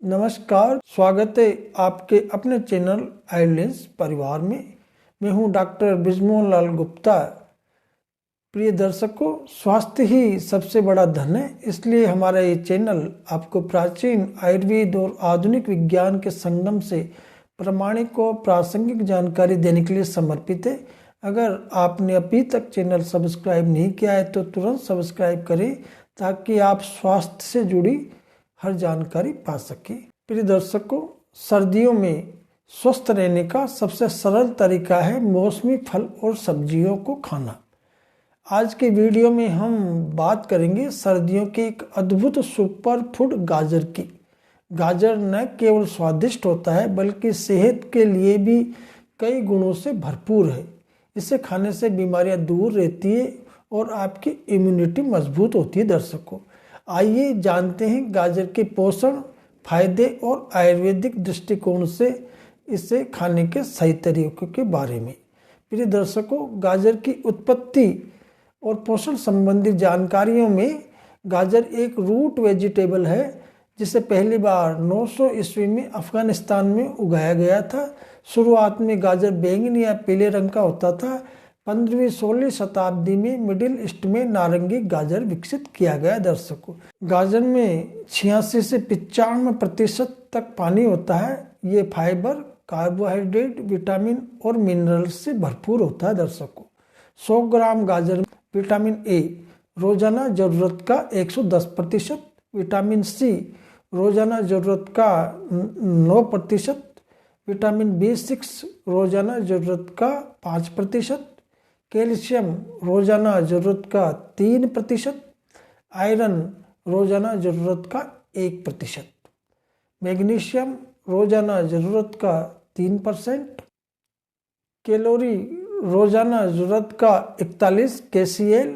नमस्कार, स्वागत है आपके अपने चैनल आइलेंस परिवार में। मैं हूं डॉक्टर बिजमोहन लाल गुप्ता। प्रिय दर्शकों, स्वास्थ्य ही सबसे बड़ा धन है, इसलिए हमारा ये चैनल आपको प्राचीन आयुर्वेद और आधुनिक विज्ञान के संगम से प्रामाणिक और प्रासंगिक जानकारी देने के लिए समर्पित है। अगर आपने अभी तक चैनल सब्सक्राइब नहीं किया है तो तुरंत सब्सक्राइब करें ताकि आप स्वास्थ्य से जुड़ी हर जानकारी पा सके। प्रिय दर्शकों, सर्दियों में स्वस्थ रहने का सबसे सरल तरीका है मौसमी फल और सब्जियों को खाना। आज के वीडियो में हम बात करेंगे सर्दियों के एक अद्भुत सुपर फूड गाजर की। गाजर न केवल स्वादिष्ट होता है बल्कि सेहत के लिए भी कई गुणों से भरपूर है। इसे खाने से बीमारियां दूर रहती है और आपकी इम्यूनिटी मजबूत होती है। दर्शकों, आइए जानते हैं गाजर के पोषण, फायदे और आयुर्वेदिक दृष्टिकोण से इसे खाने के सही तरीकों के बारे में। प्रिय दर्शकों, गाजर की उत्पत्ति और पोषण संबंधी जानकारियों में गाजर एक रूट वेजिटेबल है जिसे पहली बार 900 ईस्वी में अफगानिस्तान में उगाया गया था। शुरुआत में गाजर बैंगनी या पीले रंग का होता था। 15वीं-16वीं शताब्दी में मिडिल ईस्ट में नारंगी गाजर विकसित किया गया। दर्शकों, गाजर में 86 से 95% तक पानी होता है। ये फाइबर, कार्बोहाइड्रेट, विटामिन और मिनरल्स से भरपूर होता है। दर्शकों, 100 ग्राम गाजर में विटामिन ए रोजाना जरूरत का 110%, विटामिन सी रोजाना जरूरत का 9%, विटामिन B6 रोजाना जरूरत का 5%, कैल्शियम रोजाना जरूरत का 3%, आयरन रोजाना जरूरत का 1%, मैग्नीशियम रोजाना जरूरत का 3%, कैलोरी रोजाना जरूरत का 41 kcal,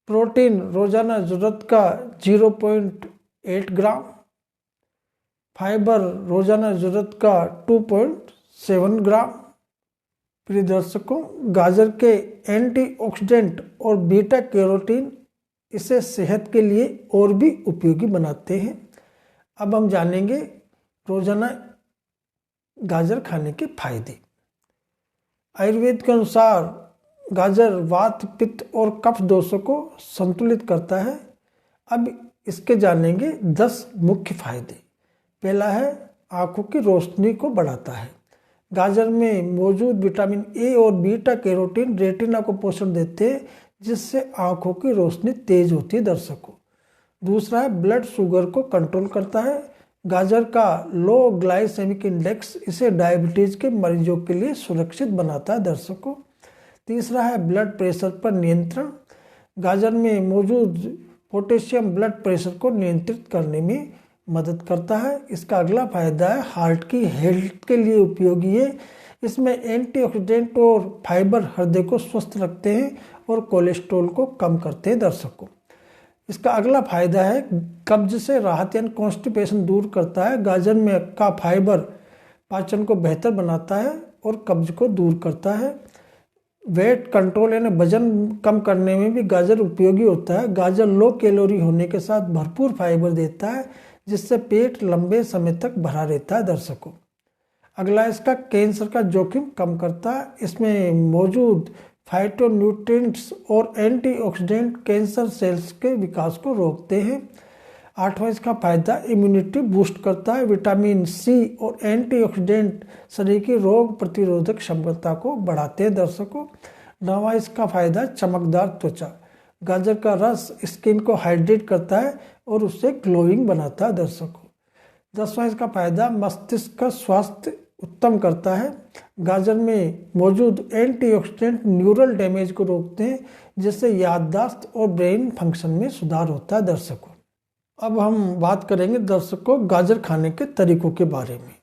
प्रोटीन रोजाना जरूरत का 0.8 ग्राम, फाइबर रोजाना जरूरत का 2.7 ग्राम। प्रिय दर्शकों, गाजर के एंटीऑक्सीडेंट और बीटा कैरोटीन इसे सेहत के लिए और भी उपयोगी बनाते हैं। अब हम जानेंगे रोजाना गाजर खाने के फायदे। आयुर्वेद के अनुसार गाजर वात, पित्त और कफ दोषों को संतुलित करता है। अब इसके जानेंगे 10 मुख्य फायदे। पहला है आंखों की रोशनी को बढ़ाता है। गाजर में मौजूद विटामिन ए और बीटा कैरोटीन रेटिना को पोषण देते हैं जिससे आंखों की रोशनी तेज होती है। दर्शकों, दूसरा है ब्लड शुगर को कंट्रोल करता है। गाजर का लो ग्लाइसेमिक इंडेक्स इसे डायबिटीज के मरीजों के लिए सुरक्षित बनाता है। दर्शकों, तीसरा है ब्लड प्रेशर पर नियंत्रण। गाजर में मौजूद पोटेशियम ब्लड प्रेशर को नियंत्रित करने में मदद करता है। इसका अगला फायदा है हार्ट की हेल्थ के लिए उपयोगी है। इसमें एंटीऑक्सीडेंट और फाइबर हृदय को स्वस्थ रखते हैं और कोलेस्ट्रॉल को कम करते हैं। दर्शकों, इसका अगला फायदा है कब्ज से राहत यानी कॉन्स्टिपेशन दूर करता है। गाजर में का फाइबर पाचन को बेहतर बनाता है और कब्ज को दूर करता है। वेट कंट्रोल यानी वजन कम करने में भी गाजर उपयोगी होता है। गाजर लो कैलोरी होने के साथ भरपूर फाइबर देता है जिससे पेट लंबे समय तक भरा रहता है। दर्शकों, अगला इसका कैंसर का जोखिम कम करता है। इसमें मौजूद फाइटोन्यूट्रिएंट्स और एंटीऑक्सीडेंट कैंसर सेल्स के विकास को रोकते हैं। आठवां इसका फायदा इम्यूनिटी बूस्ट करता है। विटामिन सी और एंटीऑक्सीडेंट शरीर की रोग प्रतिरोधक क्षमता को बढ़ाते हैं। दर्शकों, नौवां इसका फायदा चमकदार त्वचा। गाजर का रस स्किन को हाइड्रेट करता है और उससे ग्लोइंग बनाता है। दर्शकों, 10वां इसका फायदा मस्तिष्क का स्वास्थ्य उत्तम करता है। गाजर में मौजूद एंटीऑक्सीडेंट न्यूरल डैमेज को रोकते हैं जिससे याददाश्त और ब्रेन फंक्शन में सुधार होता है। दर्शकों, अब हम बात करेंगे दर्शकों गाजर खाने के तरीकों के बारे में।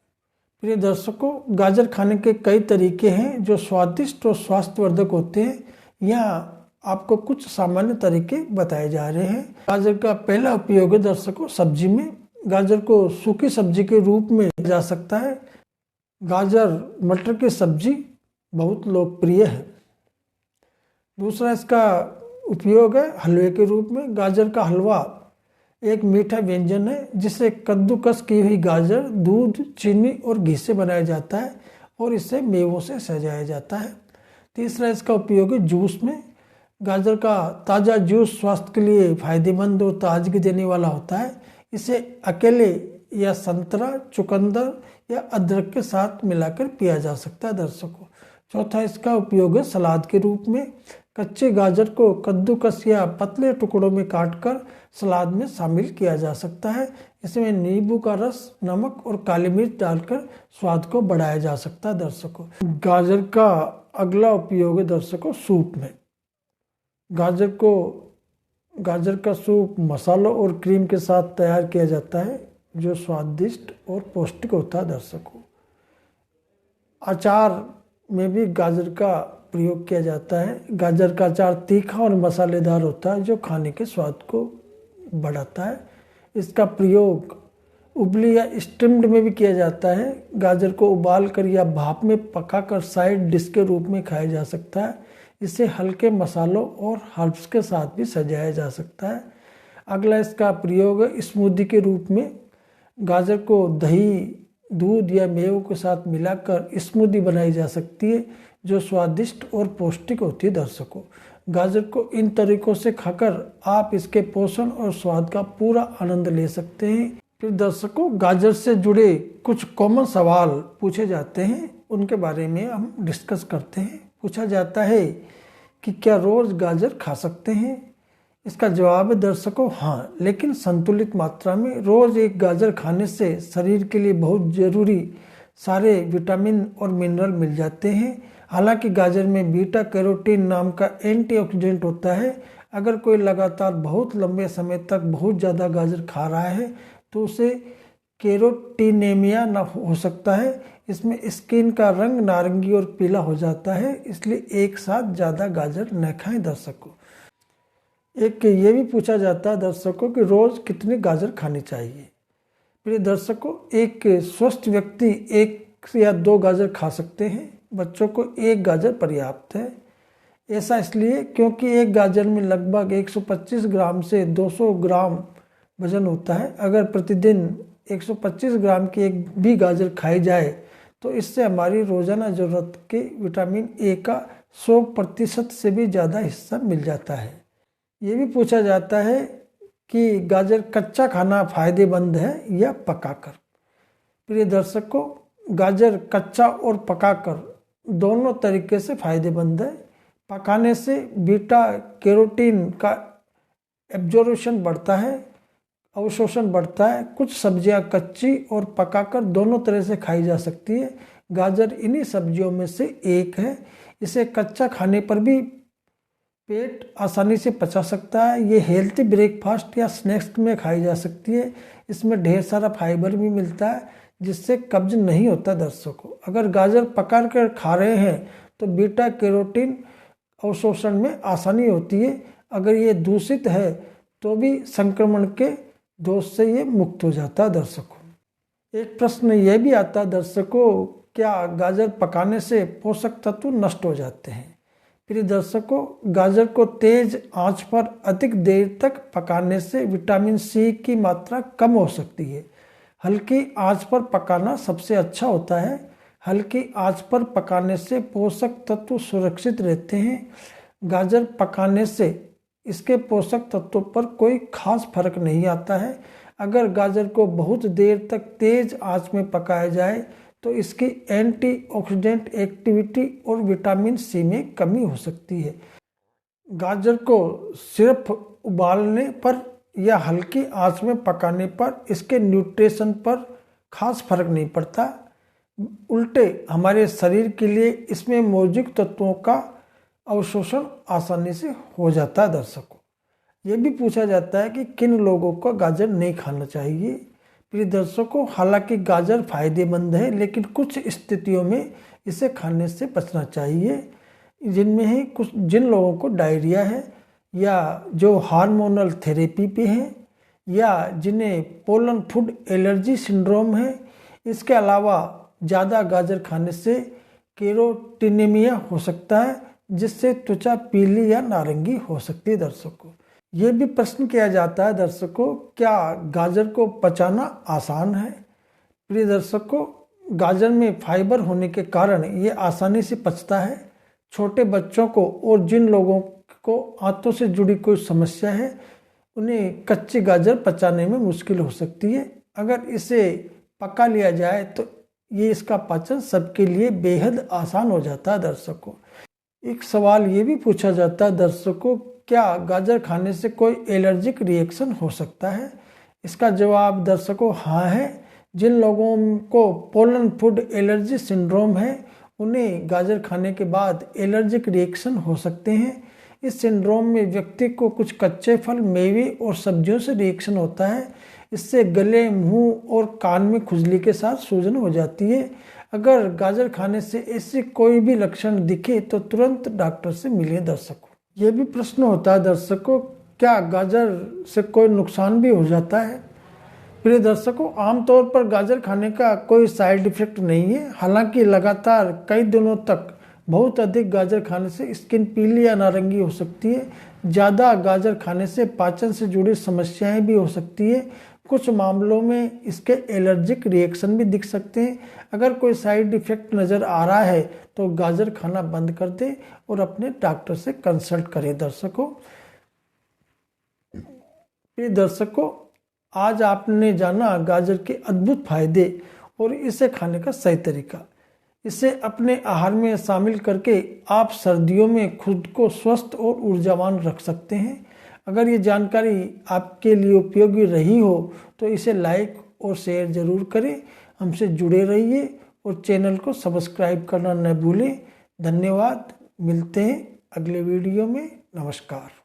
प्रिय दर्शकों, गाजर खाने के कई तरीके हैं जो स्वादिष्ट और स्वास्थ्यवर्धक होते हैं। यहाँ आपको कुछ सामान्य तरीके बताए जा रहे हैं। गाजर का पहला उपयोग है दर्शकों सब्जी में। गाजर को सूखी सब्जी के रूप में जा सकता है। गाजर मटर की सब्जी बहुत लोकप्रिय है। दूसरा इसका उपयोग है हलवे के रूप में। गाजर का हलवा एक मीठा व्यंजन है जिसे कद्दूकस की हुई गाजर, दूध, चीनी और घी से बनाया जाता है और इसे मेवों से सजाया जाता है। तीसरा इसका उपयोग है जूस में। गाजर का ताज़ा जूस स्वास्थ्य के लिए फायदेमंद और ताजगी देने वाला होता है। इसे अकेले या संतरा, चुकंदर या अदरक के साथ मिलाकर पिया जा सकता है दर्शकों। चौथा इसका उपयोग है सलाद के रूप में। कच्चे गाजर को कद्दूकस या पतले टुकड़ों में काटकर सलाद में शामिल किया जा सकता है। इसमें नींबू का रस, नमक और काली मिर्च डालकर स्वाद को बढ़ाया जा सकता है दर्शकों। गाजर का अगला उपयोग है दर्शकों सूप में। गाजर का सूप मसालों और क्रीम के साथ तैयार किया जाता है जो स्वादिष्ट और पौष्टिक होता है दर्शकों। अचार में भी गाजर का प्रयोग किया जाता है। गाजर का अचार तीखा और मसालेदार होता है जो खाने के स्वाद को बढ़ाता है। इसका प्रयोग उबली या स्टीम्ड में भी किया जाता है। गाजर को उबालकर या भाप में पकाकर साइड डिश के रूप में खाया जा सकता है। इसे हल्के मसालों और हर्ब्स के साथ भी सजाया जा सकता है। अगला इसका प्रयोग है स्मूदी के रूप में। गाजर को दही, दूध या मेवों के साथ मिलाकर स्मूदी बनाई जा सकती है जो स्वादिष्ट और पौष्टिक होती है दर्शकों। गाजर को इन तरीकों से खाकर आप इसके पोषण और स्वाद का पूरा आनंद ले सकते हैं। फिर दर्शकों, गाजर से जुड़े कुछ कॉमन सवाल पूछे जाते हैं, उनके बारे में हम डिस्कस करते हैं। पूछा जाता है कि क्या रोज गाजर खा सकते हैं? इसका जवाब है दर्शकों हाँ, लेकिन संतुलित मात्रा में। रोज एक गाजर खाने से शरीर के लिए बहुत जरूरी सारे विटामिन और मिनरल मिल जाते हैं। हालांकि गाजर में बीटा कैरोटीन नाम का एंटीऑक्सीडेंट होता है। अगर कोई लगातार बहुत लंबे समय तक बहुत ज़्यादा गाजर खा रहा है तो उसे कैरोटीनेमिया न हो सकता है। इसमें स्किन का रंग नारंगी और पीला हो जाता है, इसलिए एक साथ ज़्यादा गाजर न खाएं दर्शकों। एक ये भी पूछा जाता है दर्शकों कि रोज़ कितनी गाजर खानी चाहिए। प्रिय दर्शकों, एक स्वस्थ व्यक्ति 1 या 2 गाजर खा सकते हैं। बच्चों को 1 गाजर पर्याप्त है। ऐसा इसलिए क्योंकि एक गाजर में लगभग 125 ग्राम से 200 ग्राम वजन होता है। अगर प्रतिदिन 125 ग्राम की एक भी गाजर खाई जाए तो इससे हमारी रोजाना जरूरत के विटामिन ए का 100% से भी ज़्यादा हिस्सा मिल जाता है। ये भी पूछा जाता है कि गाजर कच्चा खाना फायदेमंद है या पकाकर। प्रिय दर्शकों, गाजर कच्चा और पकाकर दोनों तरीके से फायदेमंद है। पकाने से बीटा कैरोटीन का एब्जॉर्प्शन बढ़ता है, अवशोषण बढ़ता है। कुछ सब्जियां कच्ची और पकाकर दोनों तरह से खाई जा सकती है। गाजर इन्हीं सब्जियों में से एक है। इसे कच्चा खाने पर भी पेट आसानी से पचा सकता है। ये हेल्थी ब्रेकफास्ट या स्नैक्स में खाई जा सकती है। इसमें ढेर सारा फाइबर भी मिलता है जिससे कब्ज नहीं होता दर्शकों। अगर गाजर पका कर खा रहे हैं तो बीटा कैरोटीन अवशोषण में आसानी होती है। अगर ये दूषित है तो भी संक्रमण के दोष से ये मुक्त हो जाता है दर्शकों। एक प्रश्न यह भी आता है दर्शकों, क्या गाजर पकाने से पोषक तत्व नष्ट हो जाते हैं? प्रिय दर्शकों, गाजर को तेज आंच पर अधिक देर तक पकाने से विटामिन सी की मात्रा कम हो सकती है। हल्की आंच पर पकाना सबसे अच्छा होता है। हल्की आंच पर पकाने से पोषक तत्व सुरक्षित रहते हैं। गाजर पकाने से इसके पोषक तत्वों पर कोई खास फर्क नहीं आता है। अगर गाजर को बहुत देर तक तेज आंच में पकाया जाए तो इसकी एंटीऑक्सीडेंट एक्टिविटी और विटामिन सी में कमी हो सकती है। गाजर को सिर्फ उबालने पर या हल्की आंच में पकाने पर इसके न्यूट्रिशन पर खास फर्क नहीं पड़ता। उल्टे हमारे शरीर के लिए इसमें मौजूद तत्वों का अवशोषण आसानी से हो जाता है दर्शकों। यह भी पूछा जाता है कि किन लोगों को गाजर नहीं खाना चाहिए। प्रिय दर्शकों, हालांकि गाजर फायदेमंद है लेकिन कुछ स्थितियों में इसे खाने से बचना चाहिए। जिनमें है जिन लोगों को डायरिया है या जो हार्मोनल थेरेपी पे हैं या जिन्हें पोलन फूड एलर्जी सिंड्रोम है। इसके अलावा ज़्यादा गाजर खाने से कैरोटीनेमिया हो सकता है जिससे त्वचा पीली या नारंगी हो सकती है दर्शकों। ये भी प्रश्न किया जाता है दर्शकों, क्या गाजर को पचाना आसान है? प्रिय दर्शकों, गाजर में फाइबर होने के कारण ये आसानी से पचता है। छोटे बच्चों को और जिन लोगों को आंतों से जुड़ी कोई समस्या है, उन्हें कच्ची गाजर पचाने में मुश्किल हो सकती है। अगर इसे पका लिया जाए तो ये इसका पाचन सबके लिए बेहद आसान हो जाता है दर्शकों। एक सवाल ये भी पूछा जाता है दर्शकों, क्या गाजर खाने से कोई एलर्जिक रिएक्शन हो सकता है? इसका जवाब दर्शकों हाँ है। जिन लोगों को पोलन फूड एलर्जी सिंड्रोम है, उन्हें गाजर खाने के बाद एलर्जिक रिएक्शन हो सकते हैं। इस सिंड्रोम में व्यक्ति को कुछ कच्चे फल, मेवे और सब्जियों से रिएक्शन होता है। इससे गले, मुंह और कान में खुजली के साथ सूजन हो जाती है। अगर गाजर खाने से ऐसे कोई भी लक्षण दिखे तो तुरंत डॉक्टर से मिलिए दर्शकों। ये भी प्रश्न होता है दर्शकों, क्या गाजर से कोई नुकसान भी हो जाता है? प्रिय दर्शकों, आमतौर पर गाजर खाने का कोई साइड इफेक्ट नहीं है। हालांकि लगातार कई दिनों तक बहुत अधिक गाजर खाने से स्किन पीली या नारंगी हो सकती है। ज़्यादा गाजर खाने से पाचन से जुड़ी समस्याएं भी हो सकती है। कुछ मामलों में इसके एलर्जिक रिएक्शन भी दिख सकते हैं। अगर कोई साइड इफेक्ट नज़र आ रहा है तो गाजर खाना बंद कर दें और अपने डॉक्टर से कंसल्ट करें दर्शकों। प्रिय दर्शकों, आज आपने जाना गाजर के अद्भुत फायदे और इसे खाने का सही तरीका। इसे अपने आहार में शामिल करके आप सर्दियों में खुद को स्वस्थ और ऊर्जावान रख सकते हैं। अगर ये जानकारी आपके लिए उपयोगी रही हो तो इसे लाइक और शेयर जरूर करें। हमसे जुड़े रहिए और चैनल को सब्सक्राइब करना न भूलें। धन्यवाद। मिलते हैं अगले वीडियो में। नमस्कार।